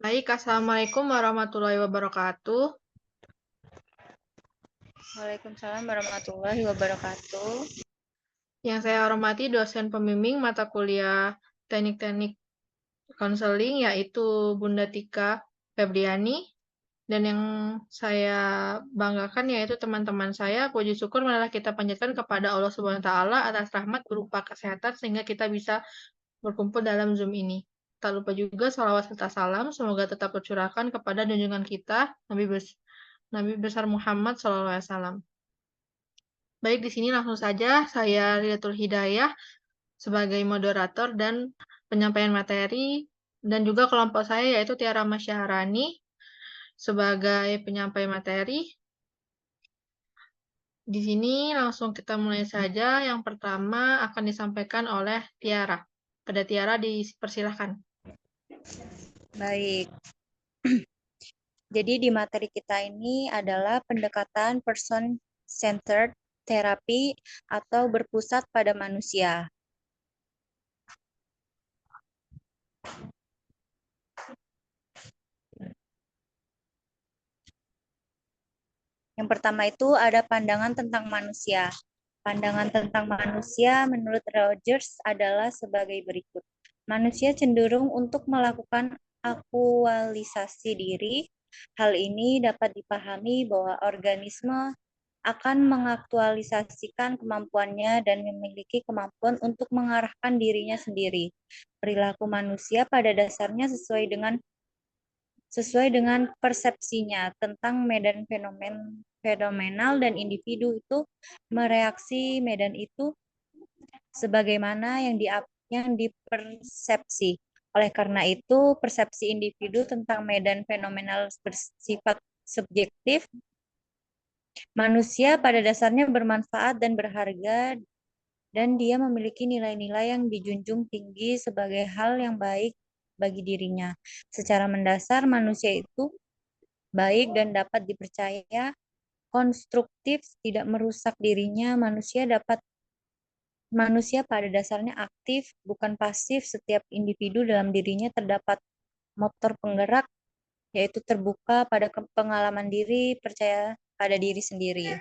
Baik, Assalamualaikum warahmatullahi wabarakatuh. Waalaikumsalam warahmatullahi wabarakatuh. Yang saya hormati dosen pembimbing mata kuliah teknik-teknik konseling yaitu Bunda Tika Febriani. Dan yang saya banggakan yaitu teman-teman saya, puji syukur marilah kita panjatkan kepada Allah Subhanahu wa taala atas rahmat berupa kesehatan sehingga kita bisa berkumpul dalam Zoom ini. Tak lupa juga salawat serta salam semoga tetap tercurahkan kepada junjungan kita Nabi besar Muhammad SAW. Baik, di sini langsung saja saya Ridatul Hidayah sebagai moderator dan penyampaian materi, dan juga kelompok saya yaitu Tiara Masyaharani sebagai penyampai materi. Di sini langsung kita mulai saja. Yang pertama akan disampaikan oleh Tiara. Pada Tiara dipersilahkan. Baik. Jadi di materi kita ini adalah pendekatan person-centered therapy atau berpusat pada manusia. Yang pertama itu ada pandangan tentang manusia. Pandangan tentang manusia menurut Rogers adalah sebagai berikut. Manusia cenderung untuk melakukan aktualisasi diri. Hal ini dapat dipahami bahwa organisme akan mengaktualisasikan kemampuannya dan memiliki kemampuan untuk mengarahkan dirinya sendiri. Perilaku manusia pada dasarnya sesuai dengan persepsinya tentang medan fenomenal dan individu itu mereaksi medan itu sebagaimana yang dipersepsi. Oleh karena itu, persepsi individu tentang medan fenomenal bersifat subjektif. Manusia pada dasarnya bermanfaat dan berharga dan dia memiliki nilai-nilai yang dijunjung tinggi sebagai hal yang baik bagi dirinya. Secara mendasar manusia itu baik dan dapat dipercaya, konstruktif, tidak merusak dirinya. Manusia pada dasarnya aktif, bukan pasif. Setiap individu dalam dirinya terdapat motor penggerak, yaitu terbuka pada pengalaman diri, percaya pada diri sendiri.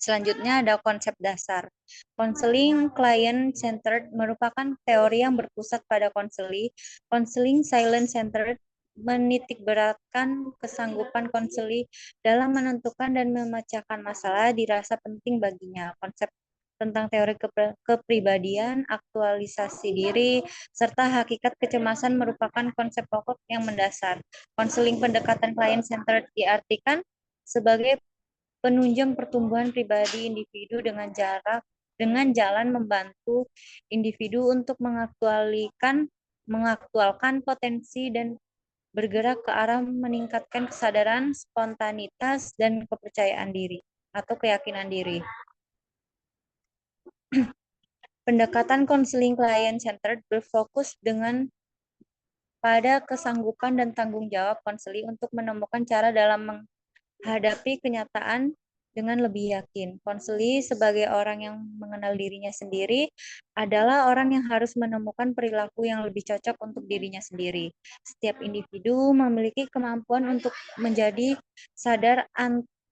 Selanjutnya ada konsep dasar. Konseling client-centered merupakan teori yang berpusat pada konseli. Konseling silent-centered menitikberatkan kesanggupan konseli dalam menentukan dan memecahkan masalah dirasa penting baginya. Konsep tentang teori kepribadian, aktualisasi diri, serta hakikat kecemasan merupakan konsep pokok yang mendasar. Konseling pendekatan client-centered diartikan sebagai penunjang pertumbuhan pribadi individu dengan jalan membantu individu untuk mengaktualkan potensi dan bergerak ke arah meningkatkan kesadaran, spontanitas, dan kepercayaan diri atau keyakinan diri. Pendekatan konseling client-centered berfokus pada kesanggupan dan tanggung jawab konseli untuk menemukan cara dalam menghadapi kenyataan dengan lebih yakin. Konseli sebagai orang yang mengenal dirinya sendiri adalah orang yang harus menemukan perilaku yang lebih cocok untuk dirinya sendiri. Setiap individu memiliki kemampuan untuk menjadi sadar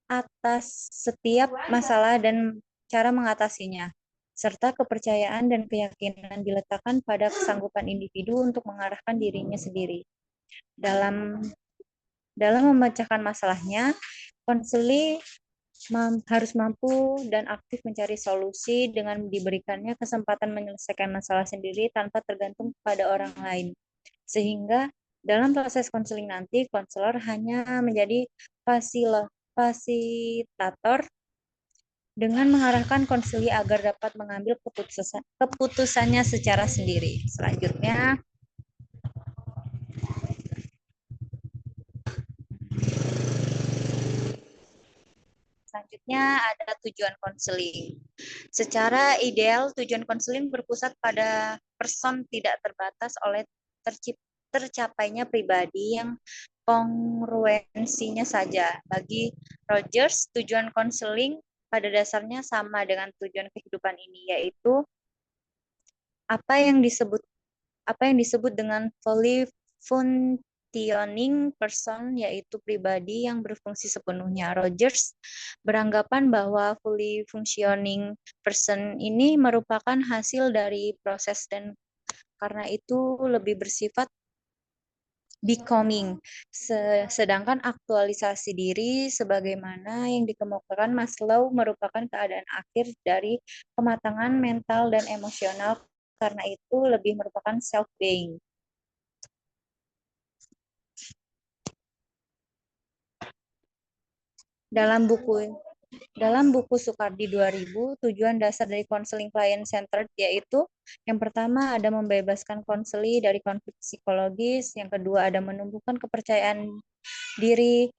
atas setiap masalah dan cara mengatasinya, serta kepercayaan dan keyakinan diletakkan pada kesanggupan individu untuk mengarahkan dirinya sendiri. Dalam memecahkan masalahnya, konseli harus mampu dan aktif mencari solusi dengan diberikannya kesempatan menyelesaikan masalah sendiri tanpa tergantung pada orang lain. Sehingga dalam proses konseling nanti, konselor hanya menjadi fasilitator dengan mengarahkan konseli agar dapat mengambil keputusannya secara sendiri. Selanjutnya ada tujuan konseling. Secara ideal, tujuan konseling berpusat pada person tidak terbatas oleh tercapainya pribadi yang kongruensinya saja. Bagi Rogers, tujuan konseling pada dasarnya sama dengan tujuan kehidupan ini, yaitu apa yang disebut dengan fully functioning person, yaitu pribadi yang berfungsi sepenuhnya. Rogers beranggapan bahwa fully functioning person ini merupakan hasil dari proses dan karena itu lebih bersifat becoming. Sedangkan aktualisasi diri sebagaimana yang dikemukakan Maslow merupakan keadaan akhir dari kematangan mental dan emosional, karena itu lebih merupakan self-being. Dalam buku Sukardi 2000, tujuan dasar dari konseling client-centered yaitu yang pertama ada membebaskan konseli dari konflik psikologis, yang kedua ada menumbuhkan kepercayaan diri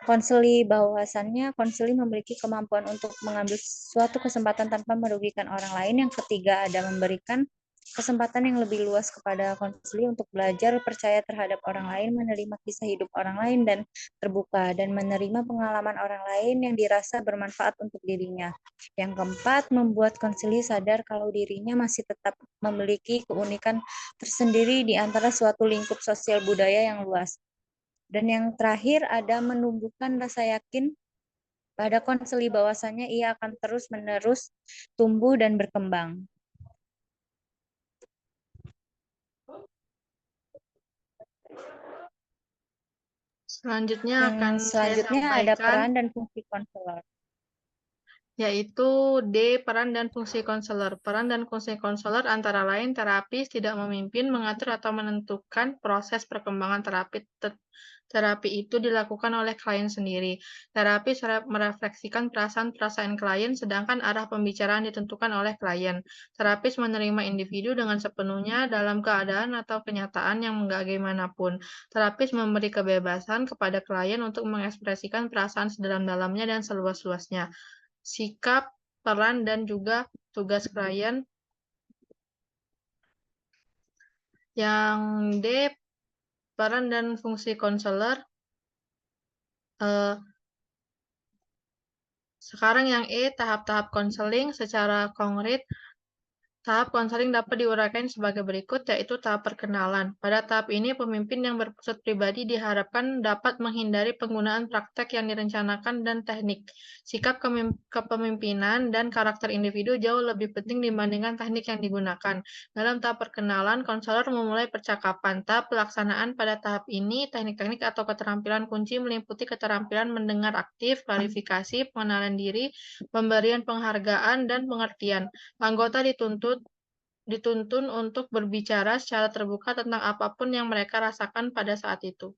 konseli bahwasannya konseli memiliki kemampuan untuk mengambil suatu kesempatan tanpa merugikan orang lain, yang ketiga ada memberikan kesempatan yang lebih luas kepada konseli untuk belajar, percaya terhadap orang lain, menerima kisah hidup orang lain, dan terbuka, dan menerima pengalaman orang lain yang dirasa bermanfaat untuk dirinya. Yang keempat, membuat konseli sadar kalau dirinya masih tetap memiliki keunikan tersendiri di antara suatu lingkup sosial budaya yang luas. Dan yang terakhir, ada menumbuhkan rasa yakin pada konseli bahwasannya ia akan terus-menerus tumbuh dan berkembang. Selanjutnya Yang akan saya selanjutnya ada sampaikan peran dan fungsi konselor. yaitu D. Peran dan fungsi konselor. Peran dan fungsi konselor antara lain terapis tidak memimpin, mengatur, atau menentukan proses perkembangan terapi. Terapi itu dilakukan oleh klien sendiri. Terapis merefleksikan perasaan-perasaan klien, sedangkan arah pembicaraan ditentukan oleh klien. Terapis menerima individu dengan sepenuhnya dalam keadaan atau kenyataan yang bagaimanapun. Terapis memberi kebebasan kepada klien untuk mengekspresikan perasaan sedalam-dalamnya dan seluas-luasnya. Sikap, peran, dan juga tugas klien. Yang D, peran dan fungsi konselor. Sekarang yang E, tahap-tahap konseling secara konkret. Tahap konseling dapat diuraikan sebagai berikut, yaitu tahap perkenalan. Pada tahap ini, pemimpin yang berpusat pribadi diharapkan dapat menghindari penggunaan praktek yang direncanakan dan teknik. Sikap kepemimpinan dan karakter individu jauh lebih penting dibandingkan teknik yang digunakan. Dalam tahap perkenalan, konselor memulai percakapan. Tahap pelaksanaan pada tahap ini, teknik-teknik atau keterampilan kunci meliputi keterampilan mendengar aktif, klarifikasi, pengenalan diri, pemberian penghargaan, dan pengertian. Anggota dituntun untuk berbicara secara terbuka tentang apapun yang mereka rasakan pada saat itu.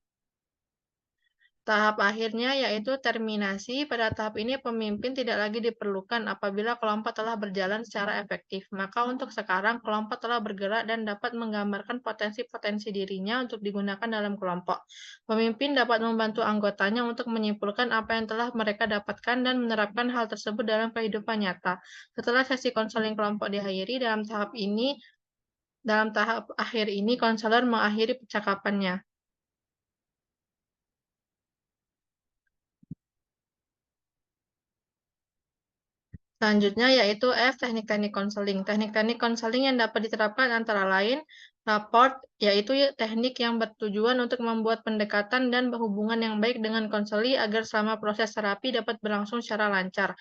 Tahap akhirnya yaitu terminasi. Pada tahap ini pemimpin tidak lagi diperlukan apabila kelompok telah berjalan secara efektif. Maka untuk sekarang kelompok telah bergerak dan dapat menggambarkan potensi-potensi dirinya untuk digunakan dalam kelompok. Pemimpin dapat membantu anggotanya untuk menyimpulkan apa yang telah mereka dapatkan dan menerapkan hal tersebut dalam kehidupan nyata. Setelah sesi konseling kelompok diakhiri, dalam tahap akhir ini konselor mengakhiri percakapannya. Selanjutnya yaitu F, teknik-teknik konseling. Teknik-teknik konseling yang dapat diterapkan antara lain rapport, yaitu teknik yang bertujuan untuk membuat pendekatan dan hubungan yang baik dengan konseli agar selama proses terapi dapat berlangsung secara lancar.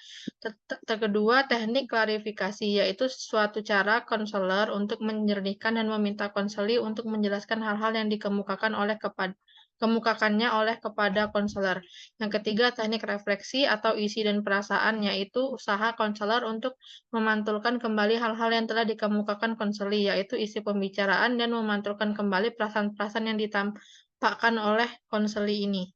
Kedua, teknik klarifikasi, yaitu suatu cara konselor untuk menyernihkan dan meminta konseli untuk menjelaskan hal-hal yang kemukakannya kepada konselor. Yang ketiga, teknik refleksi atau isi dan perasaan, yaitu usaha konselor untuk memantulkan kembali hal-hal yang telah dikemukakan konseli, yaitu isi pembicaraan dan memantulkan kembali perasaan-perasaan yang ditampakkan oleh konseli ini.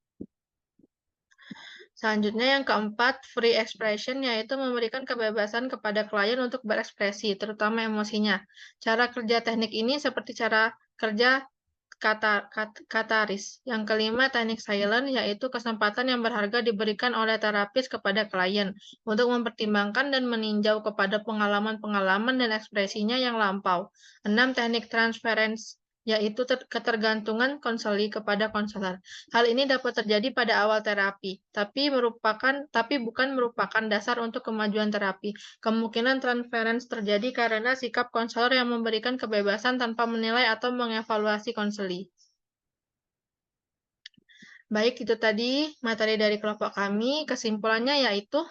Selanjutnya yang keempat, free expression, yaitu memberikan kebebasan kepada klien untuk berekspresi, terutama emosinya. Cara kerja teknik ini seperti cara kerja kataris. Yang kelima, teknik silent, yaitu kesempatan yang berharga diberikan oleh terapis kepada klien untuk mempertimbangkan dan meninjau kepada pengalaman-pengalaman dan ekspresinya yang lampau. 6. Teknik yaitu ketergantungan konseli kepada konselor. Hal ini dapat terjadi pada awal terapi, tapi bukan merupakan dasar untuk kemajuan terapi. Kemungkinan transference terjadi karena sikap konselor yang memberikan kebebasan tanpa menilai atau mengevaluasi konseli. Baik, itu tadi materi dari kelompok kami. Kesimpulannya yaitu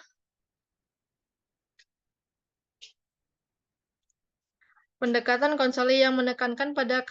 pendekatan konseli yang menekankan pada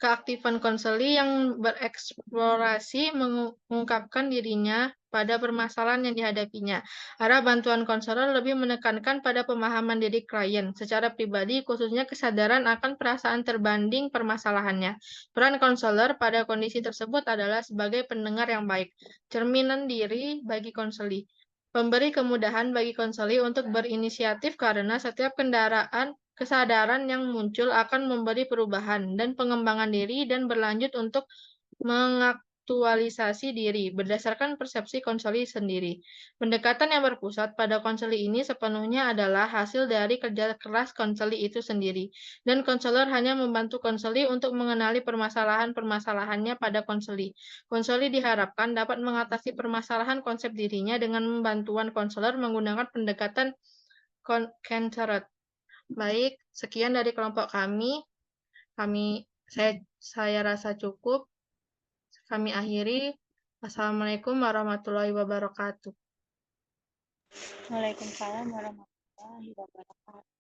keaktifan konseli yang bereksplorasi mengungkapkan dirinya pada permasalahan yang dihadapinya. Arah bantuan konselor lebih menekankan pada pemahaman diri klien secara pribadi, khususnya kesadaran akan perasaan terbanding permasalahannya. Peran konselor pada kondisi tersebut adalah sebagai pendengar yang baik, cerminan diri bagi konseli. Pemberi kemudahan bagi konseli untuk berinisiatif karena setiap kesadaran yang muncul akan memberi perubahan dan pengembangan diri dan berlanjut untuk mengaktualisasi diri berdasarkan persepsi konseli sendiri. Pendekatan yang berpusat pada konseli ini sepenuhnya adalah hasil dari kerja keras konseli itu sendiri, dan konselor hanya membantu konseli untuk mengenali permasalahan-permasalahannya pada konseli. Konseli diharapkan dapat mengatasi permasalahan konsep dirinya dengan bantuan konselor menggunakan pendekatan Cantorot. Baik, sekian dari kelompok kami. Saya rasa cukup. Kami akhiri. Assalamualaikum warahmatullahi wabarakatuh. Waalaikumsalam warahmatullahi wabarakatuh.